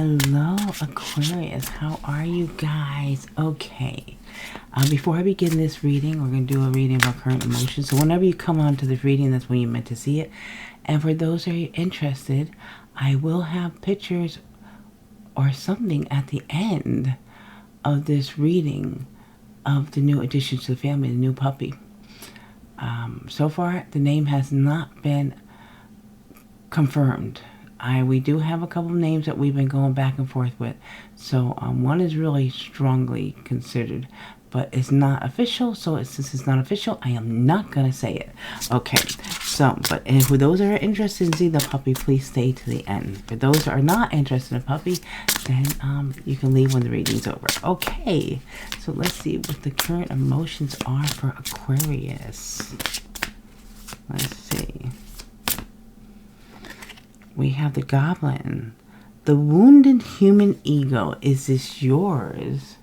Hello, Aquarius. How are you guys? Okay. Before I begin this reading, we're going to do a reading about current emotions. So whenever you come onto this reading, that's when you're meant to see it. And for those who are interested, I will have pictures or something at the end of this reading of the new addition to the family, the new puppy. So far, the name has not been confirmed. We do have a couple of names that we've been going back and forth with. So one is really strongly considered, but it's not official. So since it's not official, I am not going to say it. Okay, so, but if for those that are interested in seeing the puppy, please stay to the end. For those that are not interested in a puppy, then you can leave when the reading's over. Okay, so let's see what the current emotions are for Aquarius. Let's see. We have the Goblin. The wounded human ego. Is this yours?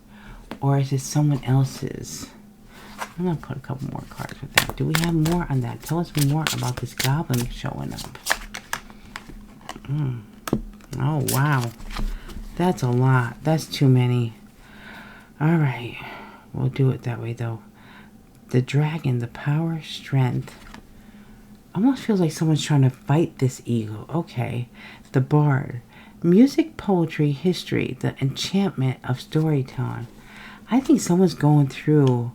Or is it someone else's? I'm going to put a couple more cards with that. Do we have more on that? Tell us more about this Goblin showing up. Oh, wow. That's a lot. That's too many. Alright. We'll do it that way, though. The Dragon. The power, strength. Almost feels like someone's trying to fight this ego. Okay. The Bard. Music, poetry, history. The enchantment of storytelling. I think someone's going through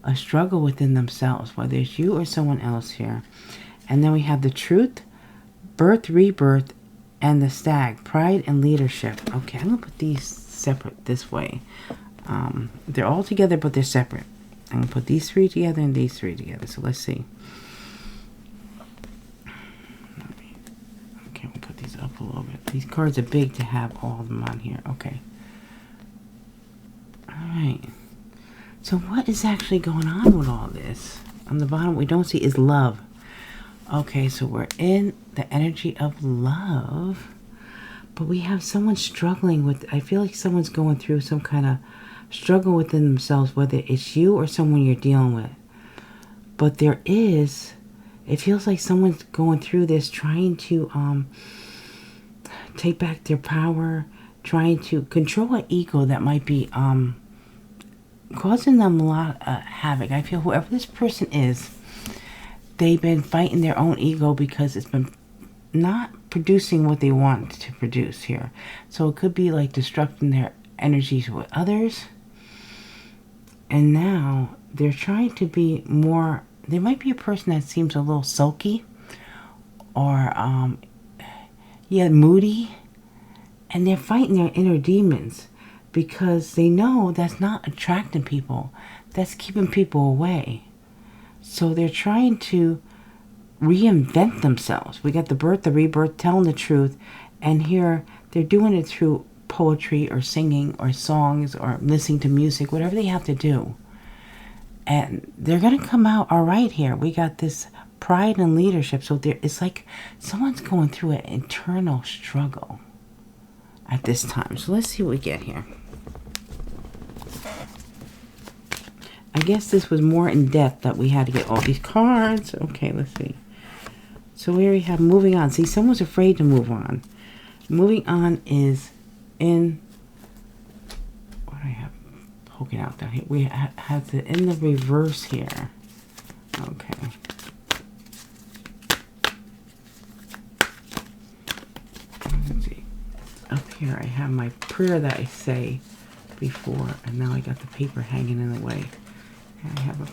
a struggle within themselves, whether it's you or someone else here. And then we have the Truth, birth, rebirth, and the Stag. Pride and leadership. Okay, I'm going to put these separate this way. They're all together, but they're separate. I'm going to put these three together and these three together. So let's see. Up a little bit. These cards are big to have all of them on here. Okay. Alright. So what is actually going on with all this? On the bottom, what we don't see is love. Okay, so we're in the energy of love. But we have someone struggling with... I feel like someone's going through some kind of struggle within themselves, whether it's you or someone you're dealing with. But there is... It feels like someone's going through this, trying to... take back their power, trying to control an ego that might be causing them a lot of havoc. I feel whoever this person is, they've been fighting their own ego because it's been not producing what they want to produce here. So it could be like destructing their energies with others. And now they're trying to be more... There might be a person that seems a little sulky or... moody, and they're fighting their inner demons because they know that's not attracting people. That's keeping people away. So they're trying to reinvent themselves. We got the birth, the rebirth, telling the truth, and here they're doing it through poetry or singing or songs or listening to music, whatever they have to do. And they're going to come out all right here. We got this pride and leadership. So it's like someone's going through an internal struggle at this time. So let's see what we get here. I guess this was more in depth that we had to get all these cards. Okay, let's see. So we already have moving on. See, someone's afraid to move on. Moving on is in... What do I have poking out down here? We have the in the reverse here. Okay. Up here I have my prayer that I say before, and now I got the paper hanging in the way. I have a...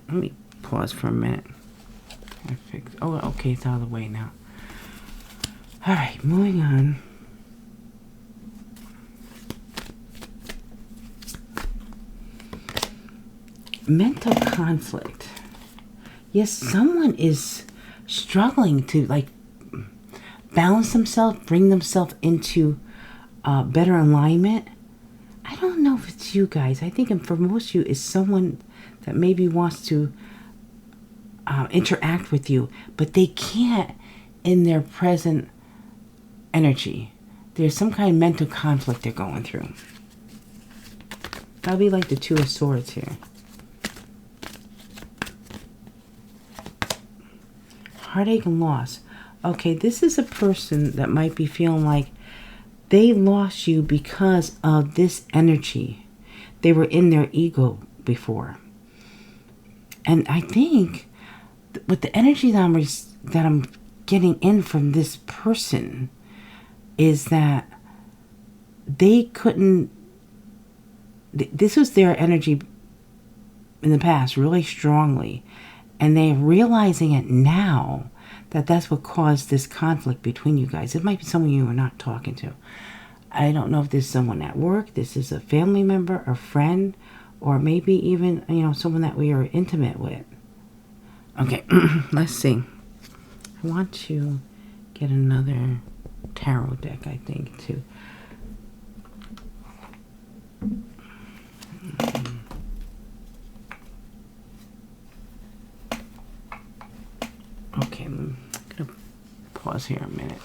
let me pause for a minute. Oh, okay, it's out of the way now. Alright, moving on. Mental conflict. Yes, someone is struggling to, like, balance themselves, bring themselves into better alignment. I don't know if it's you guys. I think for most of you, it's someone that maybe wants to interact with you, but they can't in their present energy. There's some kind of mental conflict they're going through. That'll be like the Two of Swords here. Heartache and loss. Okay, this is a person that might be feeling like they lost you because of this energy. They were in their ego before. And I think with the energy that I'm getting in from this person is that they couldn't, this was their energy in the past really strongly, and they're realizing it now that that's what caused this conflict between you guys. It might be someone you were not talking to. I don't know if this is someone at work, this is a family member, a friend, or maybe even, someone that we are intimate with. Okay, let's see. I want to get another tarot deck, I think, too. Okay, I'm going to pause here a minute.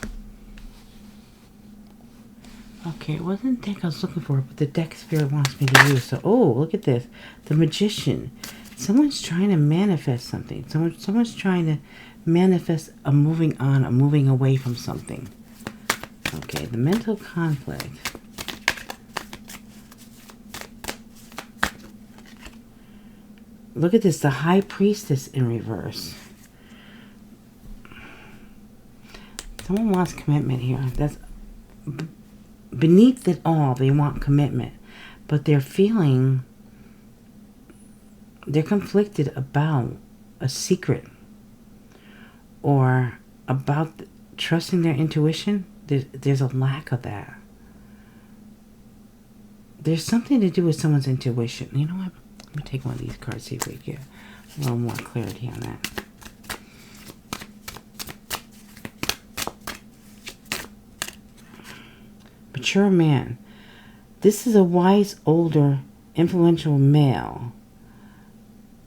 Okay, it wasn't the deck I was looking for, but the deck Spirit wants me to use. So, oh, look at this. The Magician. Someone's trying to manifest something. Someone's trying to manifest a moving on, a moving away from something. Okay, the mental conflict. Look at this, the High Priestess in reverse. Someone wants commitment here. That's beneath it all, they want commitment. But they're conflicted about a secret. Or about trusting their intuition. There's a lack of that. There's something to do with someone's intuition. You know what? Let me take one of these cards, see if we get a little more clarity on that. Mature man. This is a wise, older, influential male.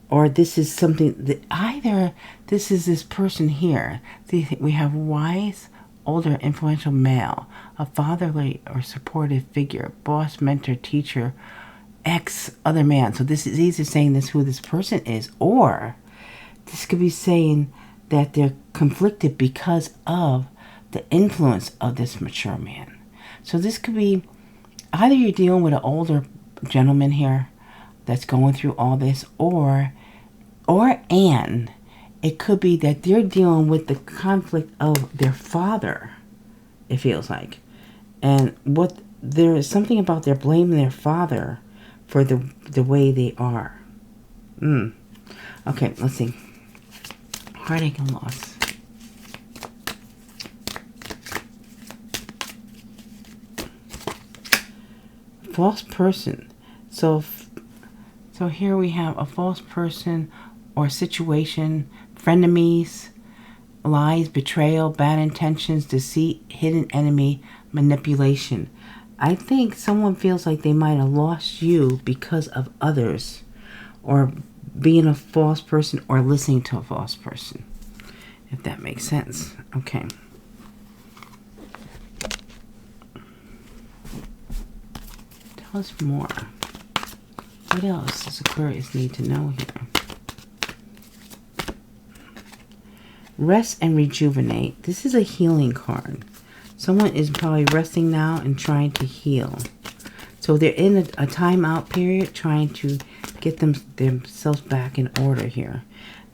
Or this is something that either this is this person here. We have wise, older, influential male, a fatherly or supportive figure, boss, mentor, teacher, ex, other man. So this is either saying this who this person is, or this could be saying that they're conflicted because of the influence of this mature man. So this could be either you're dealing with an older gentleman here that's going through all this, and it could be that they're dealing with the conflict of their father, it feels like. And there is something about they're blaming their father for the way they are. Okay, let's see. Heartache and loss. False person. So here we have a false person or situation, frenemies, lies, betrayal, bad intentions, deceit, hidden enemy, manipulation. I think someone feels like they might have lost you because of others, or being a false person, or listening to a false person, if that makes sense. Okay. Tell us more. What else does Aquarius need to know here? Rest and rejuvenate. This is a healing card. Someone is probably resting now and trying to heal. So they're in a timeout period trying to get themselves back in order here.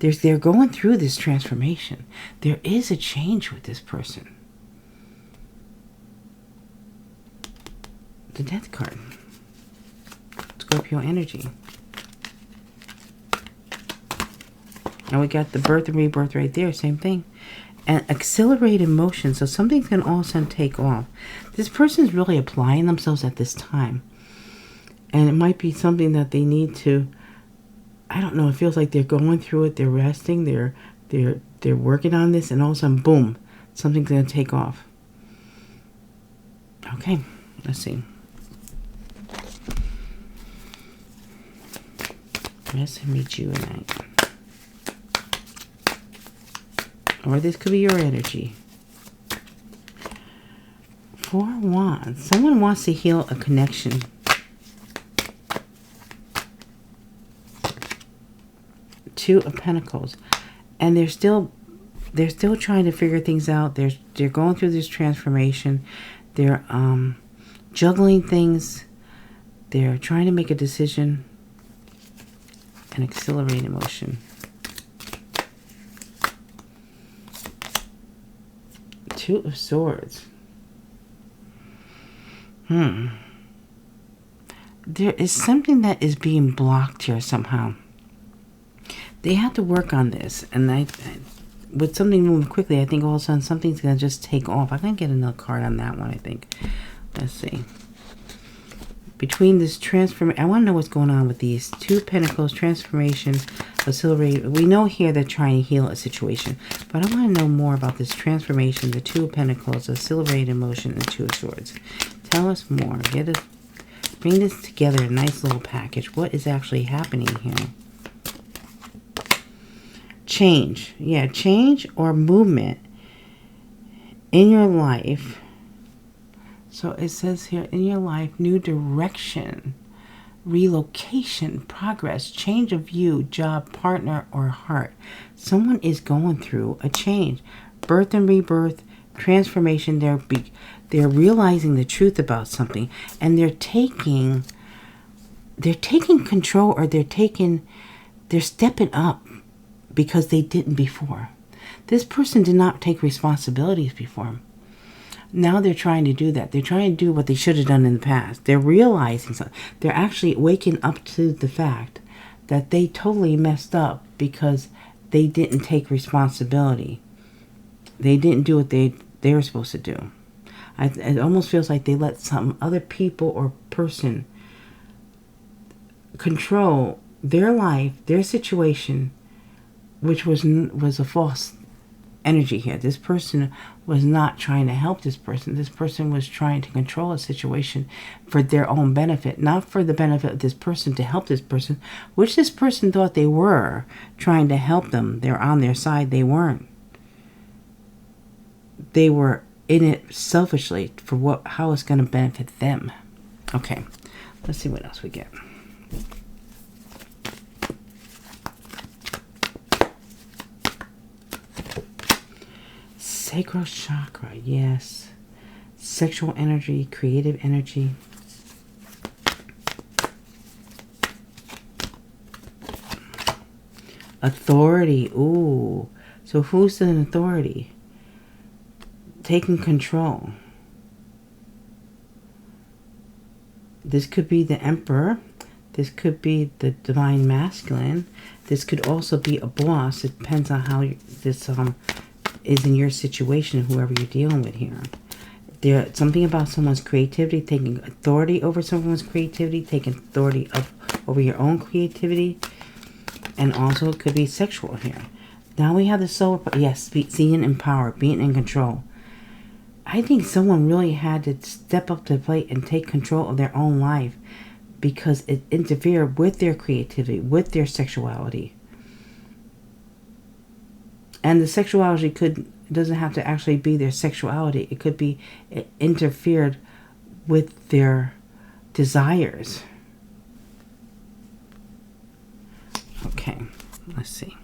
They're going through this transformation. There is a change with this person. The Death card. Scorpio energy. And we got the birth and rebirth right there, same thing. And accelerate emotion, so something's going to all of a sudden take off. This person's really applying themselves at this time. And it might be something that they need to, I don't know, it feels like they're going through it, they're resting, they're working on this, and all of a sudden, boom, something's going to take off. Okay, let's see. Rest and rejuvenate. Or this could be your energy. 4 Wands. Someone wants to heal a connection. Two of Pentacles. And they're still trying to figure things out. They're going through this transformation. They're juggling things. They're trying to make a decision and accelerate emotion. Two of Swords. There is something that is being blocked here somehow. They have to work on this. And with something moving quickly, I think all of a sudden something's going to just take off. I'm going to get another card on that one, I think. Let's see. Between this transformation, I want to know what's going on with these. Two of Pentacles, transformation, accelerate. We know here they're trying to heal a situation. But I want to know more about this transformation, the Two of Pentacles, accelerated emotion, and Two of Swords. Tell us more. Bring this together, a nice little package. What is actually happening here? Change. Yeah, change or movement in your life. So it says here, in your life, new direction, relocation, progress, change of view, job, partner, or heart. Someone is going through a change. Birth and rebirth, transformation. They're realizing the truth about something, and they're taking control, or they're stepping up because they didn't before. This person did not take responsibilities before. Now they're trying to do that. They're trying to do what they should have done in the past. They're realizing something. They're actually waking up to the fact that they totally messed up because they didn't take responsibility. They didn't do what they were supposed to do. It almost feels like they let some other people or person control their life, their situation, which was a false energy here. This person was not trying to help this person. This person was trying to control a situation for their own benefit, not for the benefit of this person, to help this person, which this person thought they were trying to help them. They're on their side. They weren't. They were in it selfishly for how it's going to benefit them. Okay, let's see what else we get. Sacral chakra, yes. Sexual energy, creative energy. Authority, ooh. So who's an authority? Taking control. This could be the Emperor. This could be the Divine Masculine. This could also be a boss. It depends on how this is in your situation, whoever you're dealing with here. There's something about someone's creativity, taking authority over someone's creativity, taking authority over your own creativity. And also it could be sexual here. Now we have the solar, yes, seeing in power, being in control. I think someone really had to step up to the plate and take control of their own life because it interfered with their creativity, with their sexuality. And the sexuality doesn't have to actually be their sexuality. It could be it interfered with their desires. Okay, let's see.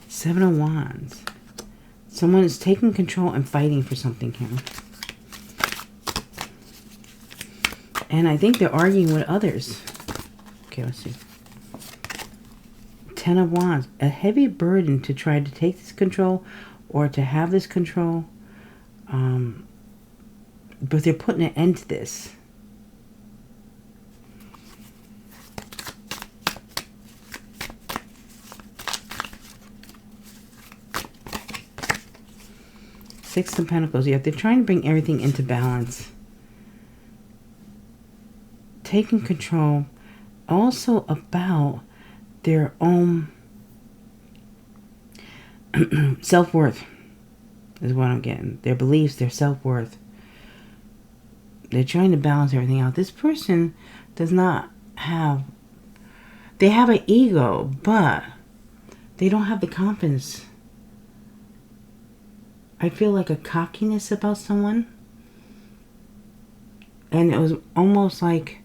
Seven of Wands. Someone is taking control and fighting for something here. And I think they're arguing with others. Okay, let's see. Ten of Wands. A heavy burden to try to take this control or to have this control. But they're putting an end to this. Six of Pentacles. Yeah, they're trying to bring everything into balance. Taking control, also about their own self-worth is what I'm getting. Their beliefs, their self-worth. They're trying to balance everything out. This person does not have, they have an ego, but they don't have the confidence. I feel like a cockiness about someone. And it was almost like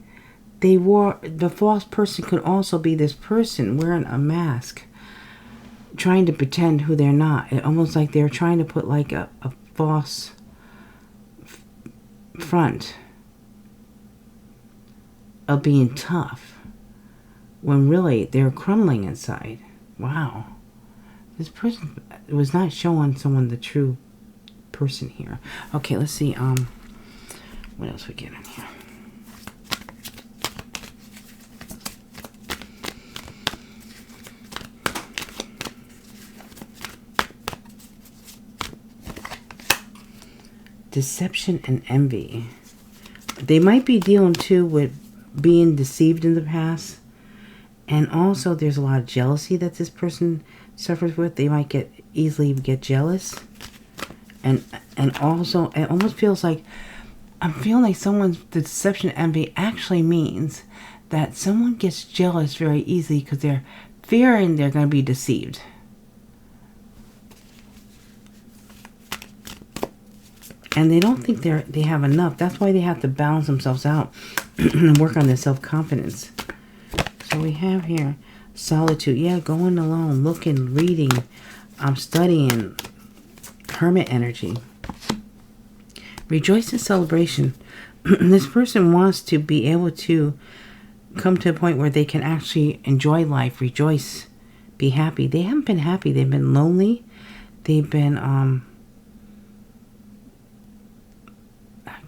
the false person could also be this person wearing a mask, trying to pretend who they're not. It almost like they're trying to put like a false front of being tough, when really they're crumbling inside. Wow. This person was not showing someone the true person here. Okay, let's see. What else we get in here? Deception and envy. They might be dealing too with being deceived in the past. And also there's a lot of jealousy that this person suffers with. They might easily get jealous. And also it almost feels like, I'm feeling like the deception and envy actually means that someone gets jealous very easily because they're fearing they're going to be deceived. And they don't think they have enough. That's why they have to balance themselves out and work on their self-confidence. So we have here solitude. Yeah, going alone, looking, reading, studying, hermit energy. Rejoice in celebration. This person wants to be able to come to a point where they can actually enjoy life, rejoice, be happy. They haven't been happy. They've been lonely. They've been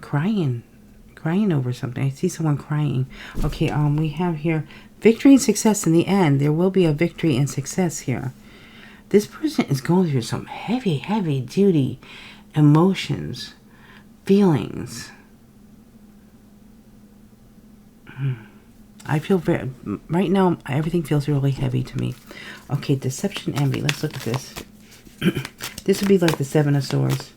crying over something. I see someone crying. Okay, we have here victory and success in the end. There will be a victory and success here. This person is going through some heavy duty emotions, feelings. I feel right now, everything feels really heavy to me. Okay, deception, envy. Let's look at this. This would be like the Seven of Swords.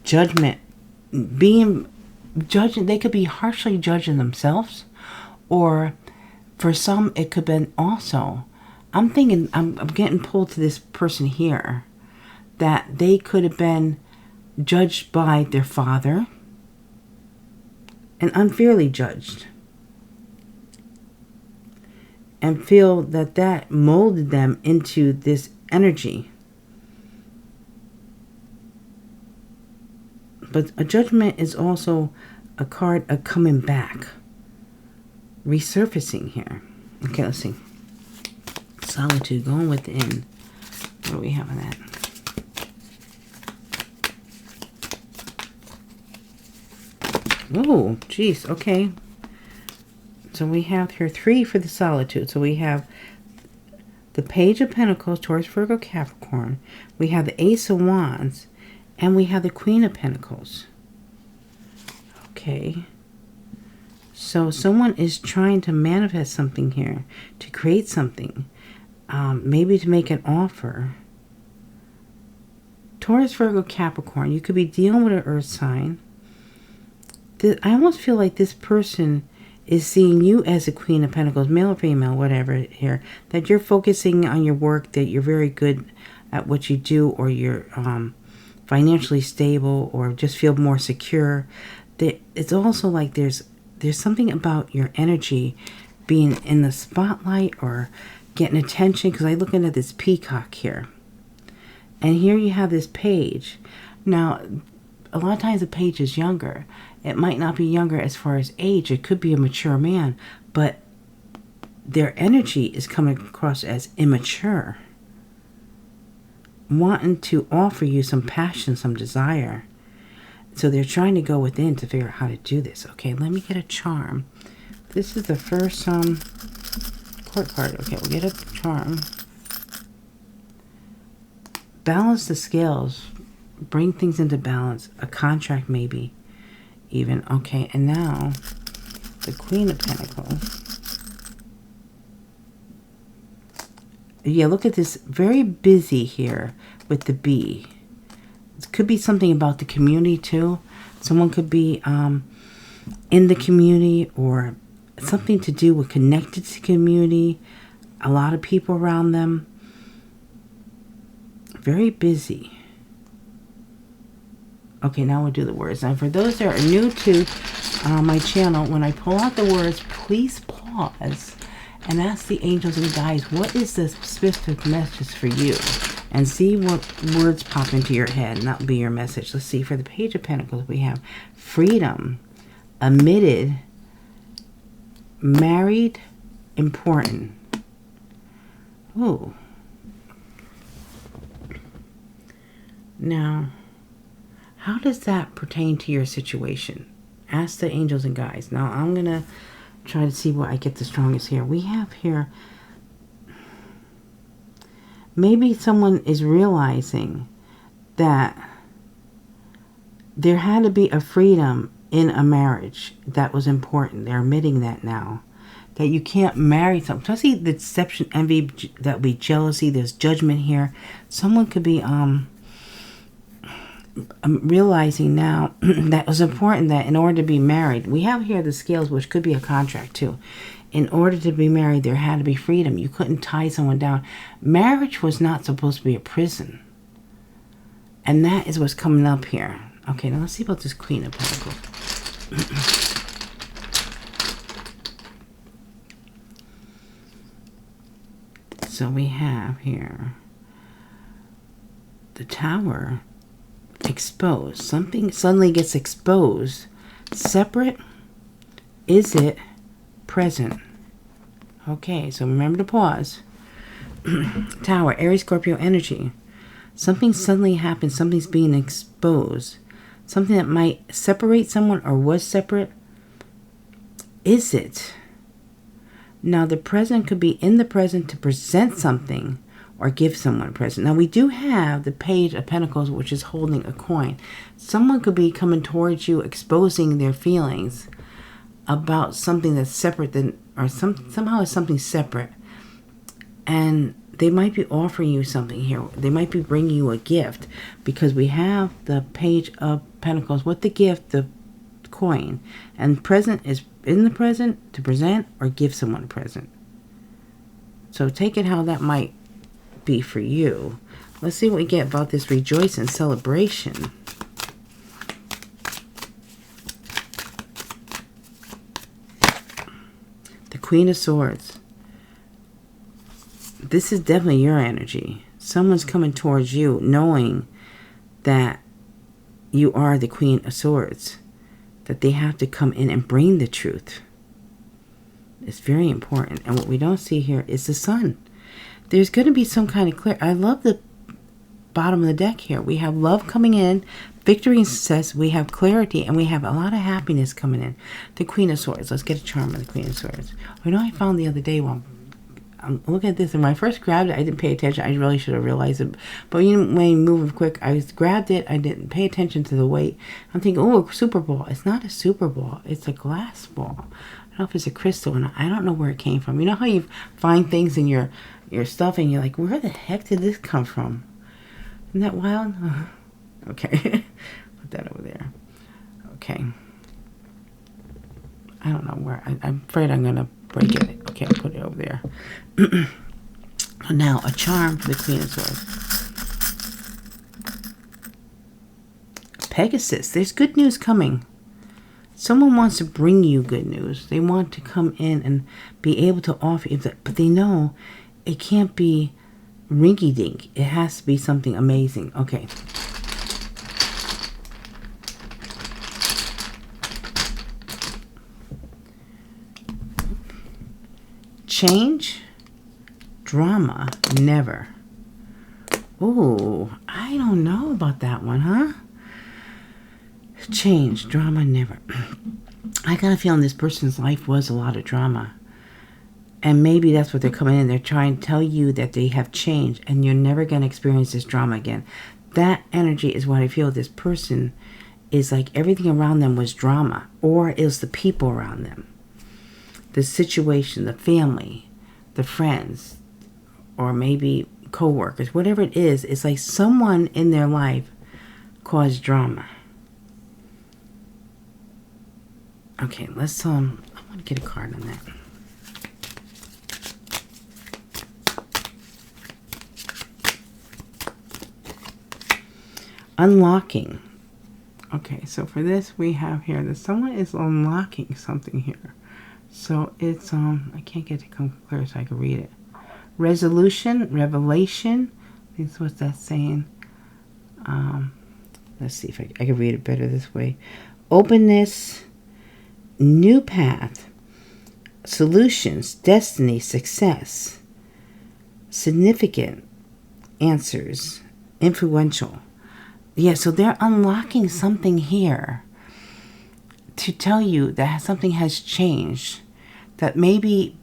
Judgment. Being judging, they could be harshly judging themselves, or for some it could be also, I'm thinking, I'm getting pulled to this person here, that they could have been judged by their father and unfairly judged, and feel that molded them into this energy. But a judgment is also a card of coming back, resurfacing here. Okay, let's see. Solitude, going within. What do we have on that? Oh, geez, okay. So we have here 3 for the solitude. So we have the Page of Pentacles, Taurus, Virgo, Capricorn. We have the Ace of Wands. And we have the Queen of Pentacles. Okay. So someone is trying to manifest something here. To create something. Maybe to make an offer. Taurus, Virgo, Capricorn. You could be dealing with an earth sign. I almost feel like this person is seeing you as a Queen of Pentacles. Male or female, whatever here. That you're focusing on your work. That you're very good at what you do. Or you're financially stable, or just feel more secure. It's also like there's something about your energy being in the spotlight or getting attention, because I look into this peacock here. And here you have this page. Now, a lot of times the page is younger. It might not be younger as far as age. It could be a mature man, but their energy is coming across as immature. Wanting to offer you some passion, some desire. So they're trying to go within to figure out how to do this. Okay, let me get a charm. This is the first court card. Okay, we'll get a charm. Balance the scales. Bring things into balance. A contract maybe. Even. Okay, and now the Queen of Pentacles. Yeah, look at this. Very busy here with the bee. It could be something about the community too. Someone could be in the community, or something to do with connected to community. A lot of people around them. Very busy. Okay, now we'll do the words. Now, for those that are new to my channel, when I pull out the words, please pause and ask the angels and guides, what is the specific message for you? And see what words pop into your head, and that will be your message. Let's see, for the Page of Pentacles, we have freedom, omitted, married, important. Ooh. Now, how does that pertain to your situation? Ask the angels and guides. Now, I'm going to try to see what I get the strongest here. We have here, maybe someone is realizing that there had to be a freedom in a marriage that was important. They're admitting that now. That you can't marry someone. So I see the deception, envy, that would be jealousy. There's judgment here. Someone could be realizing now that it was important that in order to be married, we have here the scales, which could be a contract too. In order to be married, there had to be freedom. You couldn't tie someone down. Marriage was not supposed to be a prison. And that is what's coming up here. Okay, now let's see about this Queen of Pentacles. So we have here the Tower. Exposed. Something suddenly gets exposed. Separate. Is it present? Okay, so remember to pause. Tower, Aries, Scorpio energy. Something suddenly happens. Something's being exposed. Something that might separate someone or was separate. Is it? Now, the present could be in the present to present something or give someone a present. Now, we do have the Page of Pentacles, which is holding a coin. Someone could be coming towards you, exposing their feelings about something that's separate than, or somehow it's something separate. And they might be offering you something here. They might be bringing you a gift, because we have the Page of Pentacles with the gift, the coin. And present is in the present to present or give someone a present. So take it how that might be for you. Let's see what we get about this rejoice and celebration. The Queen of Swords. This is definitely your energy. Someone's coming towards you knowing that you are the Queen of Swords. That they have to come in and bring the truth. It's very important. And what we don't see here is the Sun. There's going to be some kind of clear. I love the bottom of the deck here. We have love coming in, victory and success. We have clarity, and we have a lot of happiness coming in. The Queen of Swords. Let's get a charm of the Queen of Swords. You know, I found the other day while I'm looking at this, and when I first grabbed it, I didn't pay attention. I really should have realized it. But you know, when you move quick, I grabbed it. I didn't pay attention to the weight. I'm thinking, oh, a super ball. It's not a super ball. It's a glass ball. I don't know if it's a crystal, and I don't know where it came from. You know how you find things in your stuff and you're like, where the heck did this come from? Isn't that wild? Okay. Put that over there. Okay. I don't know where. I'm afraid I'm going to break it. Okay, I'll put it over there. Now, a charm for the Queen of Swords. Pegasus. There's good news coming. Someone wants to bring you good news. They want to come in and be able to offer you that, but they know it can't be rinky-dink. It has to be something amazing. Okay. Change, drama, never. Ooh, I don't know about that one, huh? Change, drama, never. I got a feeling this person's life was a lot of drama. And maybe that's what they're coming in. They're trying to tell you that they have changed and you're never going to experience this drama again. That energy is what I feel. This person is like everything around them was drama, or it was the people around them. The situation, the family, the friends, or maybe co-workers, whatever it is, it's like someone in their life caused drama. Okay, let's I want to get a card on that. Unlocking. Okay, so for this we have here that someone is unlocking something here. So it's I can't get it come clear so I can read it. Resolution, revelation. This is what that's saying. Let's see if I can read it better this way. Openness, new path, solutions, destiny, success, significant answers, influential. Yeah, so they're unlocking something here to tell you that something has changed. That maybe,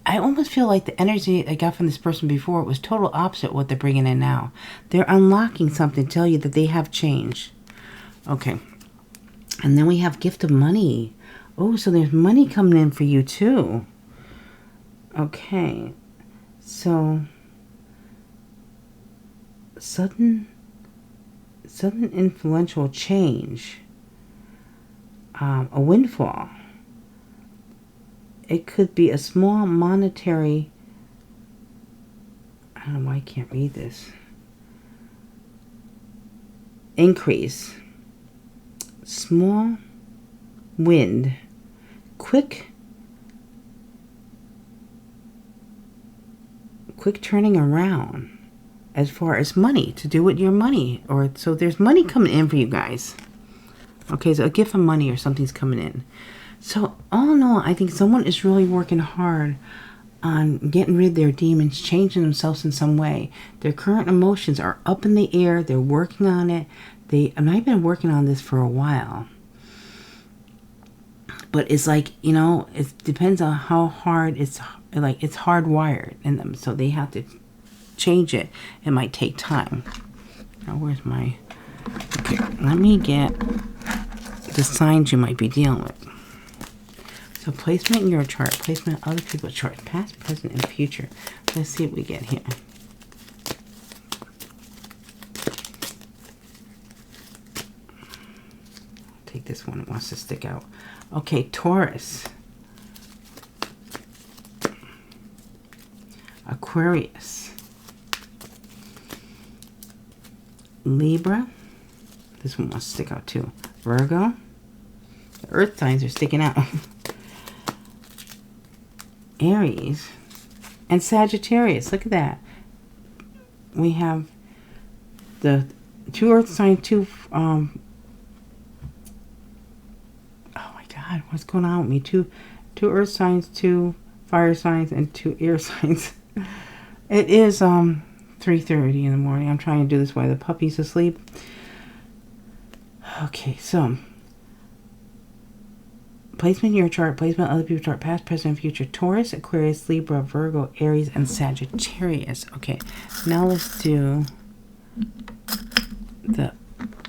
I almost feel like the energy I got from this person before was total opposite what they're bringing in now. They're unlocking something to tell you that they have changed. Okay. And then we have gift of money. Oh, so there's money coming in for you too. Okay. So, sudden influential change. A windfall. It could be a small monetary, I don't know why I can't read this, increase, small wind, quick turning around as far as money, to do with your money. Or so there's money coming in for you guys. Okay, so a gift of money or something's coming in. So all in all, I think someone is really working hard on getting rid of their demons, changing themselves in some way. Their current emotions are up in the air. They're working on it. I've been working on this for a while. But it's like, you know, it depends on how hard it's hardwired in them. So they have to change it. It might take time. Now, where's my... Okay, let me get the signs you might be dealing with. So placement in your chart, placement in other people's charts, past, present, and future. Let's see what we get here. Take this one, it wants to stick out. Okay, Taurus. Aquarius. Libra. This one wants to stick out too. Virgo. The earth signs are sticking out. Aries. And Sagittarius. Look at that. We have the 2 earth signs, 2 oh my god, what's going on with me? 2 earth signs, 2 fire signs, and 2 air signs. It is 3:30 in the morning. I'm trying to do this while the puppy's asleep. Okay, so placement in your chart, placement in other people's chart, past, present, and future. Taurus, Aquarius, Libra, Virgo, Aries, and Sagittarius. Okay, now let's do the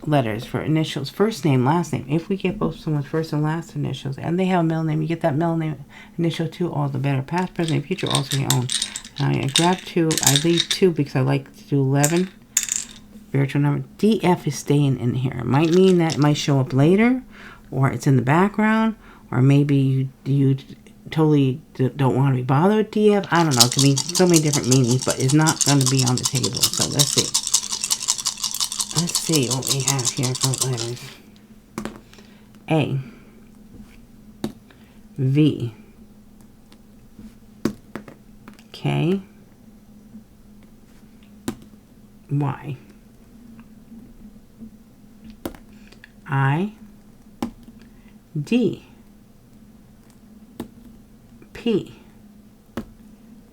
letters for initials. First name, last name. If we get both someone's first and last initials, and they have a middle name, you get that middle name initial too, all the better. Past, present, and future, also your own. I grab 2. I leave 2 because I like to do 11. Spiritual number. DF is staying in here. It might mean that it might show up later, or it's in the background, or maybe you totally don't want to be bothered with DF. I don't know. It can mean so many different meanings, but it's not going to be on the table. So let's see. Let's see what we have here for letters. A. V. K. Y. I. D. P.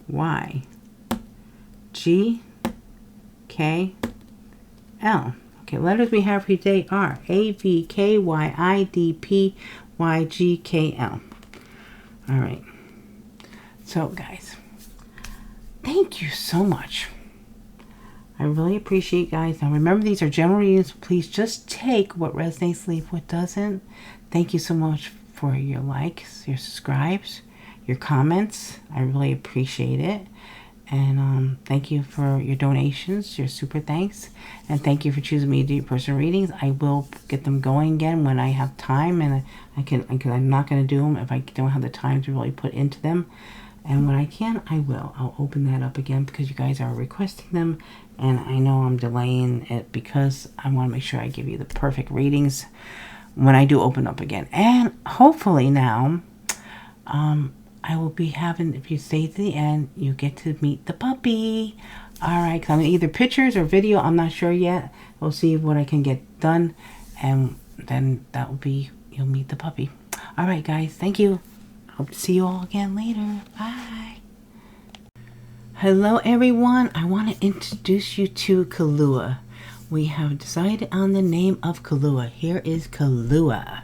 Y. G. K. L. Okay, letters we have for today are A, V, K, Y, I, D, P, Y, G, K, L. All right. So, guys, thank you so much. I really appreciate you guys. Now, remember, these are general readings. Please just take what resonates, leave what doesn't. Thank you so much for your likes, your subscribes, your comments. I really appreciate it. And thank you for your donations, your super thanks. And thank you for choosing me to do your personal readings. I will get them going again when I have time. And I'm not going to do them if I don't have the time to really put into them. And when I can, I will. I'll open that up again because you guys are requesting them. And I know I'm delaying it because I want to make sure I give you the perfect readings when I do open up again. And hopefully now, I will be having, if you stay to the end, you get to meet the puppy. All right, because I'm either pictures or video. I'm not sure yet. We'll see what I can get done. And then that will be, you'll meet the puppy. All right, guys. Thank you. Hope to see you all again later. Bye. Hello, everyone. I want to introduce you to Kahlua. We have decided on the name of Kahlua. Here is Kahlua.